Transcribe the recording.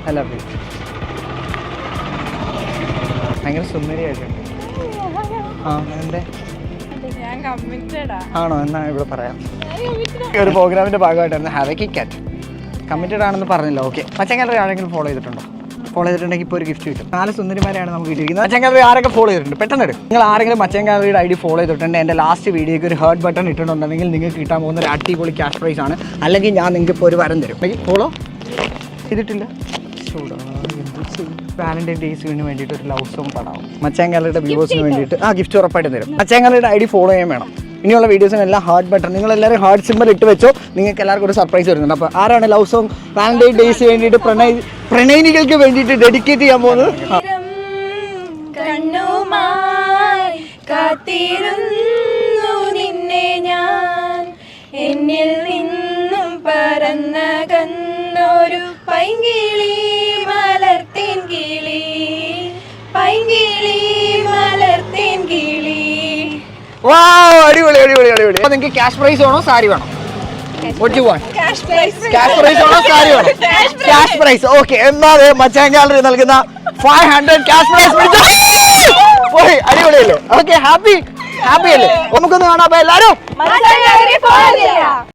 I love you. ഭയങ്കര സുന്ദരിയായിട്ടുണ്ട്. ആ എന്തേ ആണോ? എന്നാ ഇവിടെ പറയാം. ഒരു പ്രോഗ്രാമിന്റെ ഭാഗമായിട്ടായിരുന്നു ഹാവ് എ കിറ്റ് കാറ്റ്. കമ്മിറ്റഡ് ആണെന്ന് പറഞ്ഞില്ല. ഓക്കെ. മച്ചാൻ ഗാലറി ആരെങ്കിലും ഫോളോ ചെയ്തിട്ടുണ്ടോ? ഫോളോ ചെയ്തിട്ടുണ്ടെങ്കിൽ ഇപ്പോൾ ഒരു ഗിഫ്റ്റ് കിട്ടും. 4 സുന്ദരിമാരെയാണ് നമുക്ക് കിട്ടിയിരിക്കുന്നത്. മച്ചാൻ ഗാലറി ആരൊക്കെ ഫോളോ ചെയ്തിട്ടുണ്ട്? പെട്ടെന്ന് എടുക്കും. നിങ്ങൾ ആരെങ്കിലും മച്ചാൻ ഗാലറിയുടെ ID ഫോളോ ചെയ്തിട്ടുണ്ട്, എൻ്റെ ലാസ്റ്റ് വീഡിയോയ്ക്ക് ഒരു ഹേർട്ട് ബട്ടൺ ഇട്ടിട്ടുണ്ടെങ്കിൽ നിങ്ങൾക്ക് കിട്ടാൻ പോകുന്ന ഒരു അടിപൊളി ക്യാഷ് പ്രൈസ് ആണ്. അല്ലെങ്കിൽ ഞാൻ നിങ്ങൾക്ക് ഇപ്പോൾ ഒരു വരം തരും. ഫോളോ ചെയ്തിട്ടില്ല? വാലന്റൈൻ ഡേയ്സിന് വേണ്ടിയിട്ട് ഒരു ലവ് സോങ് പാടാവും. മച്ചാൻ ഗാലറിയുടെ വ്യൂവേഴ്സിന് വേണ്ടിയിട്ട് ഗിഫ്റ്റ് ഉറപ്പായിട്ട് തരും. മച്ചാൻ ഗാലറിയുടെ ID ഫോളോ ചെയ്യാൻ വേണം. ഇനിയുള്ള വീഡിയോസിനെല്ലാം ഹാർട്ട് ബട്ടൺ നിങ്ങളെല്ലാവരും ഹാർട്ട് സിമ്പിൾ ഇട്ട് വെച്ചോ. നിങ്ങൾക്ക് എല്ലാവർക്കും ഒരു സർപ്രൈസ് വരുന്നുണ്ട്. അപ്പോൾ ആരാണ് ലവ് സോങ് വാലന്റൈൻ ഡേയ്സ് വേണ്ടിയിട്ട് പ്രണയിനികൾക്ക് വേണ്ടിയിട്ട് ഡെഡിക്കേറ്റ് ചെയ്യാൻ പോകുന്നത്? കാത്തിരുന്നു നിന്നെ ഞാൻ, എന്നിൽ നിന്നും പറന്നകന്നൊരു പൈങ്കിളി മലർത്തേൻ കിളി, പൈങ്കിളി മലർത്തേൻ കിളി. അടിപൊളി അടിപൊളി അടിപൊളി. അപ്പോൾ നിങ്ങൾക്ക് ക്യാഷ് പ്രൈസ് വേണോ സാരി വേണോ? ക്യാഷ് പ്രൈസ് വേണോ സാരി വേണോ? Cash prize. ഓക്കെ, എന്നാൽ മച്ചാൻ ഗാലറി നൽകുന്ന 500 ക്യാഷ് പ്രൈസ് പിടിച്ചോ. അടിപൊളിയല്ലേ? ഓക്കെ, ഹാപ്പി അല്ലേ? നമുക്കൊന്ന് കാണാം എല്ലാവരും.